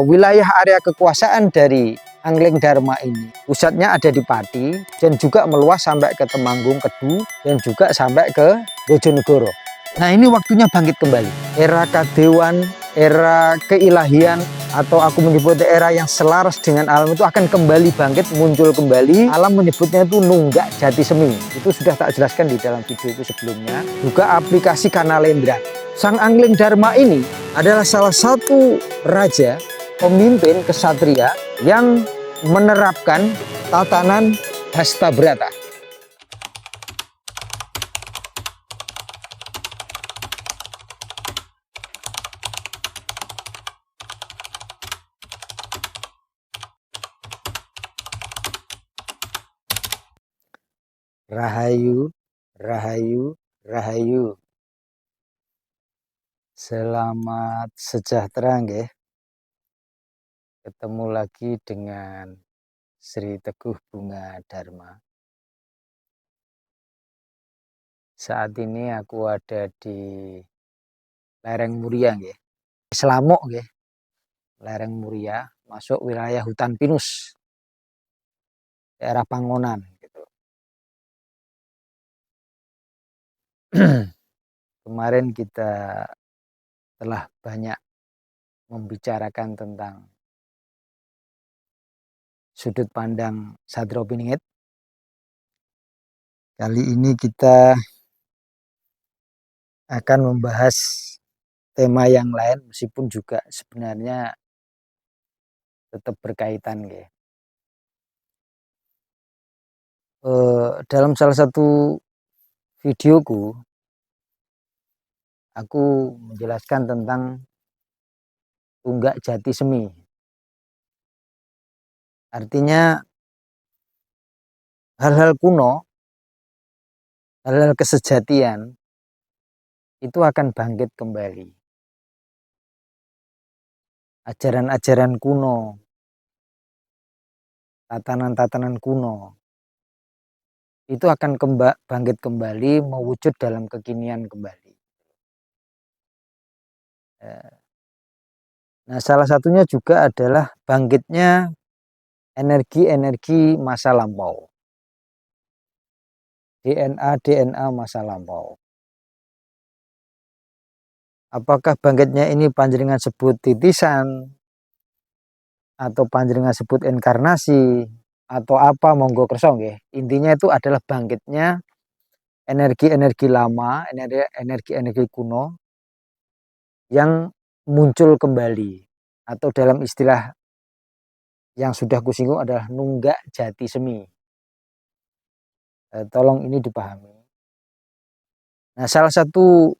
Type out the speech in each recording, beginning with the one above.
Wilayah area kekuasaan dari Angling Dharma ini pusatnya ada di Pati dan juga meluas sampai ke Temanggung, Kedu, dan juga sampai ke Bojonegoro. Nah, ini waktunya bangkit kembali. Era kadewan, era keilahian, atau aku menyebutnya era yang selaras dengan alam itu akan kembali bangkit, muncul kembali. Alam menyebutnya itu nunggak jati semi. Itu sudah tak jelaskan di dalam video itu sebelumnya. Juga aplikasi Kanalendra. Sang Angling Dharma ini adalah salah satu raja, pemimpin kesatria yang menerapkan tatanan Hastabrata. Rahayu, rahayu, rahayu. Selamat sejahtera nggih. Ketemu lagi dengan Sri Teguh Bunga Dharma. Saat ini aku ada di lereng Muria nggih. Selamuk nggih. Lereng Muria masuk wilayah hutan pinus. Daerah Pangonan gitu. Kemarin kita telah banyak membicarakan tentang sudut pandang Sadropiningit. Kali ini kita akan membahas tema yang lain, meskipun juga sebenarnya tetap berkaitan. Dalam salah satu videoku, aku menjelaskan tentang tunggak jati semi. Artinya hal-hal kuno, hal-hal kesejatian itu akan bangkit kembali. Ajaran-ajaran kuno, tatanan-tatanan kuno, itu akan bangkit kembali, mewujud dalam kekinian kembali. Nah, salah satunya juga adalah bangkitnya energi-energi masa lampau. DNA masa lampau. Apakah bangkitnya ini panjenengan sebut titisan, atau panjenengan sebut inkarnasi, atau apa, monggo kersa nggih. Intinya itu adalah bangkitnya energi-energi lama, energi-energi kuno yang muncul kembali, atau dalam istilah yang sudah kusinggung adalah nunggak jati semi. Tolong ini dipahami. Nah, salah satu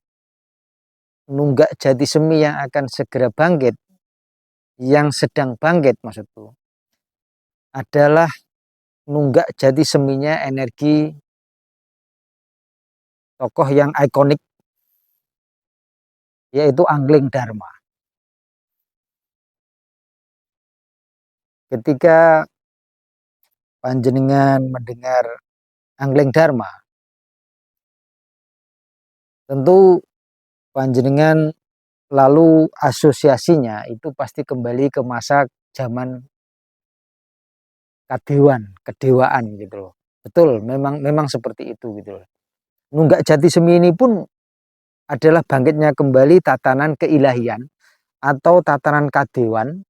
nunggak jati semi yang akan segera bangkit, yang sedang bangkit maksudku, adalah nunggak jati seminya energi tokoh yang ikonik, yaitu Angling Dharma. Ketika panjenengan mendengar Angling Dharma, tentu panjenengan lalu asosiasinya itu pasti kembali ke masa zaman kedewaan gitu loh. Betul, memang seperti itu gitu loh. Nunggak jati semi ini pun adalah bangkitnya kembali tatanan keilahian atau tatanan kadewan,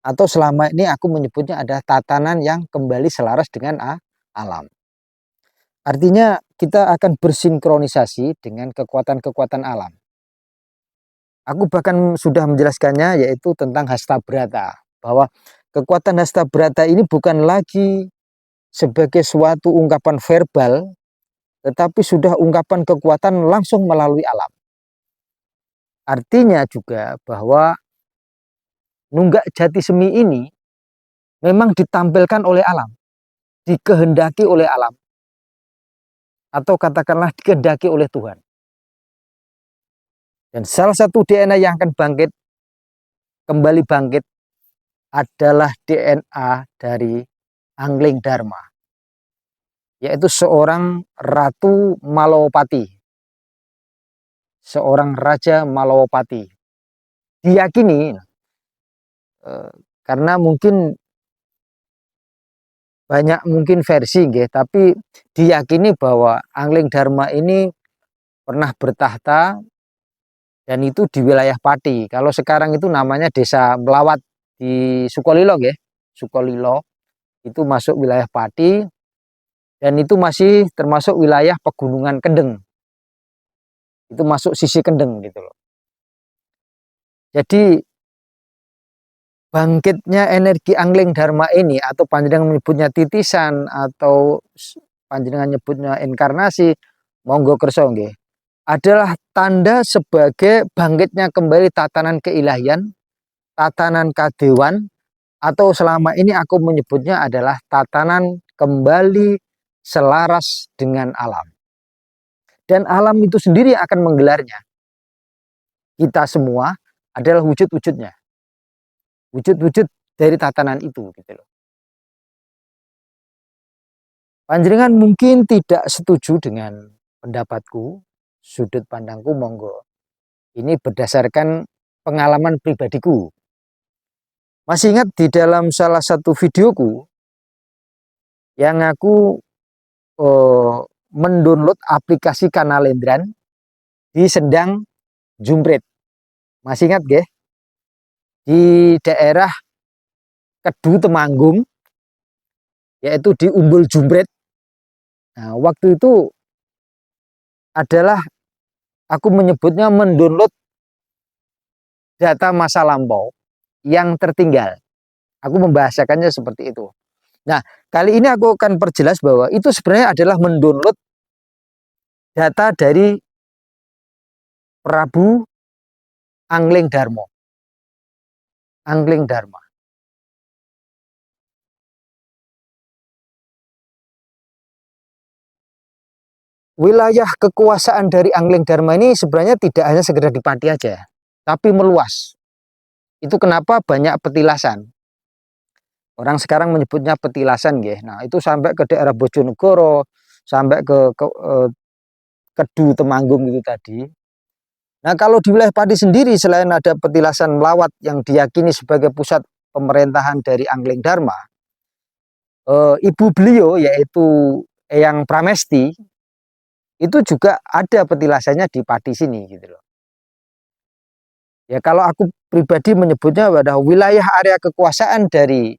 atau selama ini aku menyebutnya adalah tatanan yang kembali selaras dengan alam. Artinya kita akan bersinkronisasi dengan kekuatan-kekuatan alam. Aku bahkan sudah menjelaskannya, yaitu tentang Hastabrata, bahwa kekuatan Hastabrata ini bukan lagi sebagai suatu ungkapan verbal, tetapi sudah ungkapan kekuatan langsung melalui alam. Artinya juga bahwa nunggak jati semi ini memang ditampilkan oleh alam, dikehendaki oleh alam, atau katakanlah dikehendaki oleh Tuhan. Dan salah satu DNA yang akan kembali bangkit adalah DNA dari Angling Dharma, yaitu seorang Ratu Malawapati, seorang Raja Malawapati. Diyakini Karena mungkin banyak mungkin versi nggih, tapi diyakini bahwa Angling Dharma ini pernah bertahta dan itu di wilayah Pati. Kalau sekarang itu namanya Desa Melawat di Sukolilo nggih. Sukolilo itu masuk wilayah Pati dan itu masih termasuk wilayah Pegunungan Kendeng. Itu masuk sisi Kendeng gitu loh. Jadi bangkitnya energi Angling Dharma ini atau panjenengan menyebutnya titisan atau panjenengan nyebutnya inkarnasi, monggo kersa nggih, adalah tanda sebagai bangkitnya kembali tatanan keilahian, tatanan kadewan, atau selama ini aku menyebutnya adalah tatanan kembali selaras dengan alam. Dan alam itu sendiri akan menggelarnya. Kita semua adalah wujud-wujudnya. Wujud-wujud dari tatanan itu gitu loh. Panjenengan mungkin tidak setuju dengan pendapatku, sudut pandangku, monggo. Ini berdasarkan pengalaman pribadiku. Masih ingat di dalam salah satu videoku yang aku mendownload aplikasi Kanalendran di Sendang Jumprit. Masih ingat gak? Di daerah Kedu Temanggung, yaitu di Umbul Jumprit. Nah, waktu itu adalah aku menyebutnya mendownload data masa lampau yang tertinggal. Aku membahasakannya seperti itu. Nah, kali ini aku akan perjelas bahwa itu sebenarnya adalah mendownload data dari Prabu Angling Dharma. Angling Dharma. Wilayah kekuasaan dari Angling Dharma ini sebenarnya tidak hanya sekedar di Pati aja, tapi meluas. Itu kenapa banyak petilasan. Orang sekarang menyebutnya petilasan, nggih. Nah, itu sampai ke daerah Bojonegoro, sampai ke Kedu Temanggung itu tadi. Nah, kalau di wilayah Pati sendiri selain ada petilasan Melawat yang diyakini sebagai pusat pemerintahan dari Angling Dharma, ibu beliau yaitu Eyang Pramesti itu juga ada petilasannya di Pati sini gitu loh. Ya kalau aku pribadi menyebutnya pada wilayah area kekuasaan dari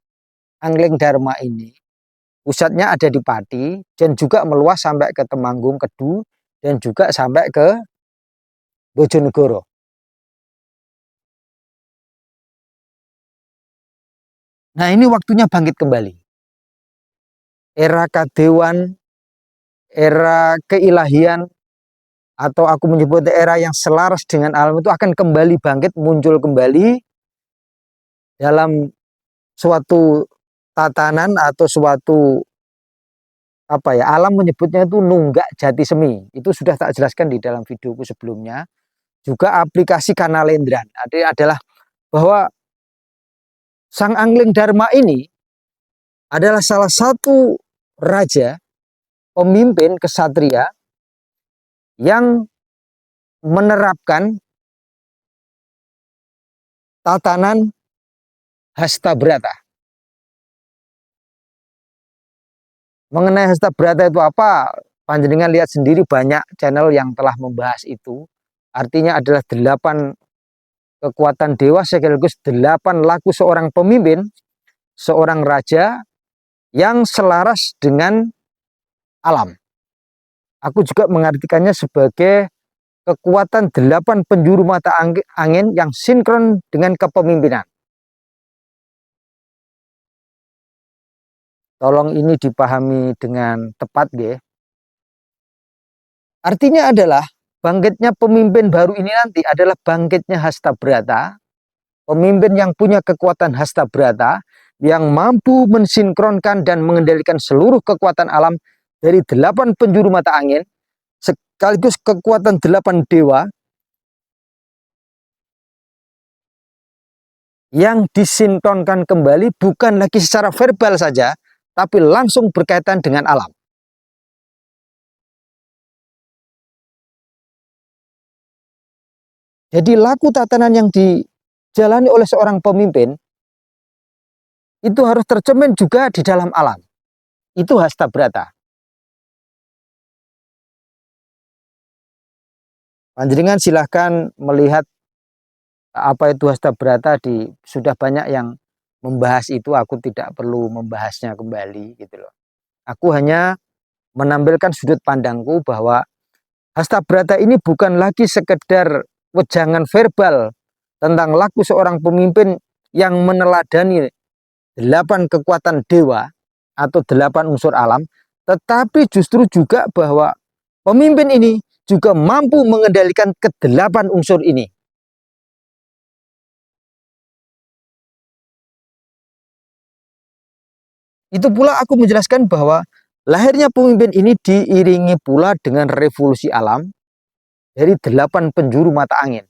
Angling Dharma ini, pusatnya ada di Pati dan juga meluas sampai ke Temanggung, Kedu dan juga sampai ke Bojonegoro. Nah, ini waktunya bangkit kembali. Era kadewan, era keilahian, atau aku menyebut era yang selaras dengan alam itu akan kembali bangkit, muncul kembali dalam suatu tatanan atau suatu apa ya, alam menyebutnya itu nunggak jati semi. Itu sudah tak jelaskan di dalam videoku sebelumnya. Juga aplikasi Kanalendran. Adalah bahwa Sang Angling Dharma ini adalah salah satu raja, pemimpin kesatria yang menerapkan tatanan Hasta Brata. Mengenai Hasta Brata itu apa? Panjenengan lihat sendiri banyak channel yang telah membahas itu. Artinya adalah 8 kekuatan dewa sekaligus 8 laku seorang pemimpin, seorang raja yang selaras dengan alam. Aku juga mengartikannya sebagai kekuatan 8 penjuru mata angin yang sinkron dengan kepemimpinan. Tolong ini dipahami dengan tepat, nggih. Artinya adalah bangkitnya pemimpin baru ini nanti adalah bangkitnya Hasta Brata, pemimpin yang punya kekuatan Hasta Brata, yang mampu mensinkronkan dan mengendalikan seluruh kekuatan alam dari 8 penjuru mata angin, sekaligus kekuatan 8 dewa, yang disinkronkan kembali bukan lagi secara verbal saja, tapi langsung berkaitan dengan alam. Jadi laku tatanan yang dijalani oleh seorang pemimpin itu harus tercermin juga di dalam alam. Itu hasta brata. Panjenengan silahkan melihat apa itu hasta brata, sudah banyak yang membahas itu, aku tidak perlu membahasnya kembali gitu loh. Aku hanya menampilkan sudut pandangku bahwa hasta brata ini bukan lagi sekedar wejangan verbal tentang laku seorang pemimpin yang meneladani 8 kekuatan dewa atau 8 unsur alam, tetapi justru juga bahwa pemimpin ini juga mampu mengendalikan ke-8 unsur ini. Itu pula aku menjelaskan bahwa lahirnya pemimpin ini diiringi pula dengan revolusi alam dari 8 penjuru mata angin.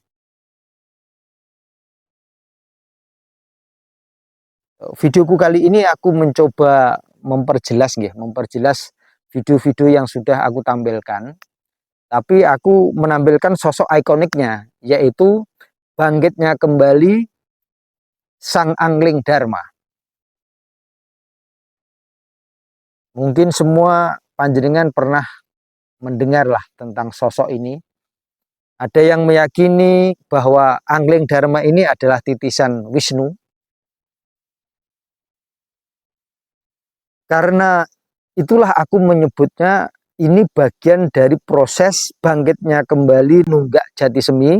Videoku kali ini aku mencoba memperjelas video-video yang sudah aku tampilkan. Tapi aku menampilkan sosok ikoniknya, yaitu bangkitnya kembali Sang Angling Dharma. Mungkin semua panjenengan pernah mendengarlah tentang sosok ini. Ada yang meyakini bahwa Angling Dharma ini adalah titisan Wisnu. Karena itulah aku menyebutnya ini bagian dari proses bangkitnya kembali Nunggak Jati Semi.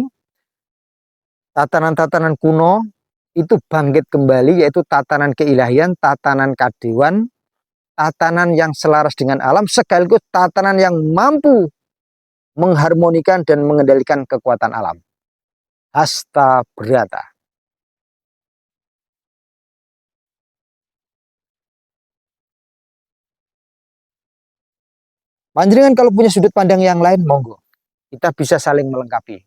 Tatanan-tatanan kuno itu bangkit kembali, yaitu tatanan keilahian, tatanan kadewan, tatanan yang selaras dengan alam, sekaligus tatanan yang mampu mengharmonikan dan mengendalikan kekuatan alam. Hasta brata. Panjenengan kalau punya sudut pandang yang lain, monggo. Kita bisa saling melengkapi.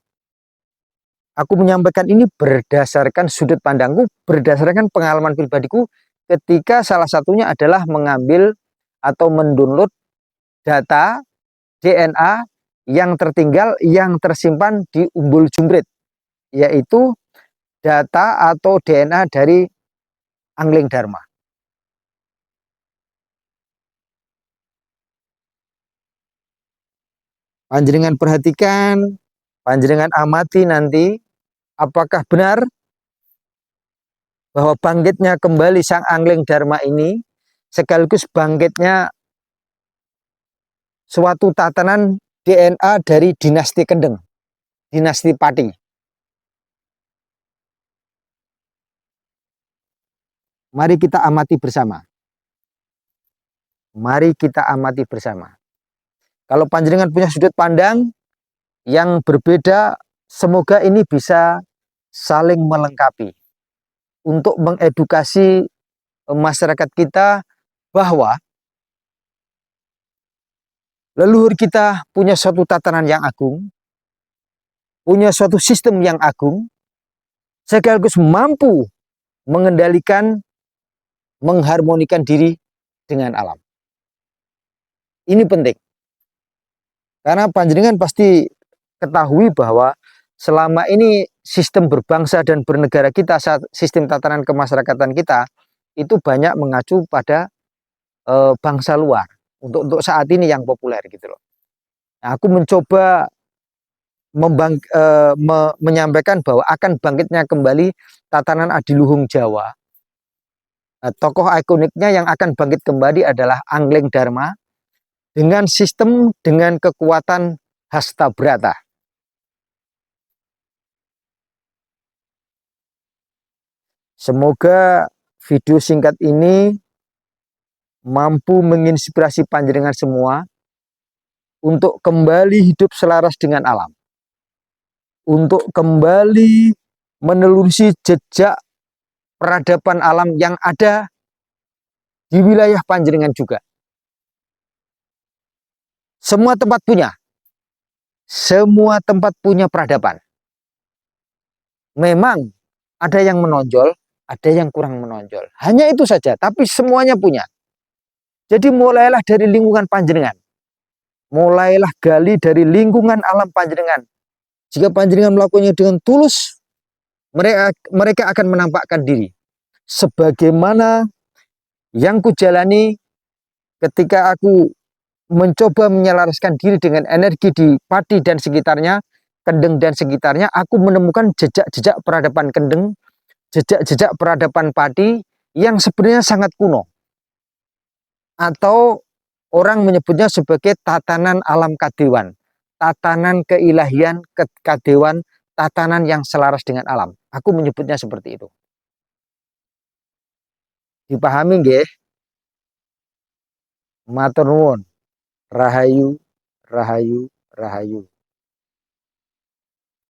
Aku menyampaikan ini berdasarkan sudut pandangku, berdasarkan pengalaman pribadiku, ketika salah satunya adalah mengambil atau mendownload data DNA yang tertinggal, yang tersimpan di Umbul Jumprit, yaitu data atau DNA dari Angling Dharma. Panjenengan perhatikan, panjenengan amati nanti, apakah benar bahwa bangkitnya kembali Sang Angling Dharma ini sekaligus bangkitnya suatu tatanan DNA dari dinasti Kendeng, dinasti Pati. Mari kita amati bersama. Mari kita amati bersama. Kalau panjenengan punya sudut pandang yang berbeda, semoga ini bisa saling melengkapi untuk mengedukasi masyarakat kita bahwa leluhur kita punya suatu tatanan yang agung, punya suatu sistem yang agung, sekaligus mampu mengendalikan, mengharmonikan diri dengan alam. Ini penting. Karena panjenengan pasti ketahui bahwa selama ini sistem berbangsa dan bernegara kita, sistem tatanan kemasyarakatan kita, itu banyak mengacu pada bangsa luar. Untuk saat ini yang populer gitu loh. Nah, aku mencoba menyampaikan bahwa akan bangkitnya kembali tatanan adiluhung Jawa. Nah, tokoh ikoniknya yang akan bangkit kembali adalah Angling Dharma, dengan sistem, dengan kekuatan hasta brata. Semoga video singkat ini mampu menginspirasi panjenengan semua untuk kembali hidup selaras dengan alam. Untuk kembali menelusuri jejak peradaban alam yang ada di wilayah panjenengan juga. Semua tempat punya peradaban. Memang ada yang menonjol, ada yang kurang menonjol. Hanya itu saja, tapi semuanya punya. Jadi mulailah dari lingkungan panjenengan. Mulailah gali dari lingkungan alam panjenengan. Jika panjenengan melakukannya dengan tulus, mereka akan menampakkan diri sebagaimana Yang kujalani ketika aku mencoba menyelaraskan diri dengan energi di Pati dan sekitarnya, Kendeng dan sekitarnya, aku menemukan jejak-jejak peradaban Kendeng, jejak-jejak peradaban Pati yang sebenarnya sangat kuno. Atau orang menyebutnya sebagai tatanan alam kadewan, tatanan keilahian, kadewan, tatanan yang selaras dengan alam. Aku menyebutnya seperti itu. Dipahami nggih? Matur nuwun. Rahayu, rahayu, rahayu.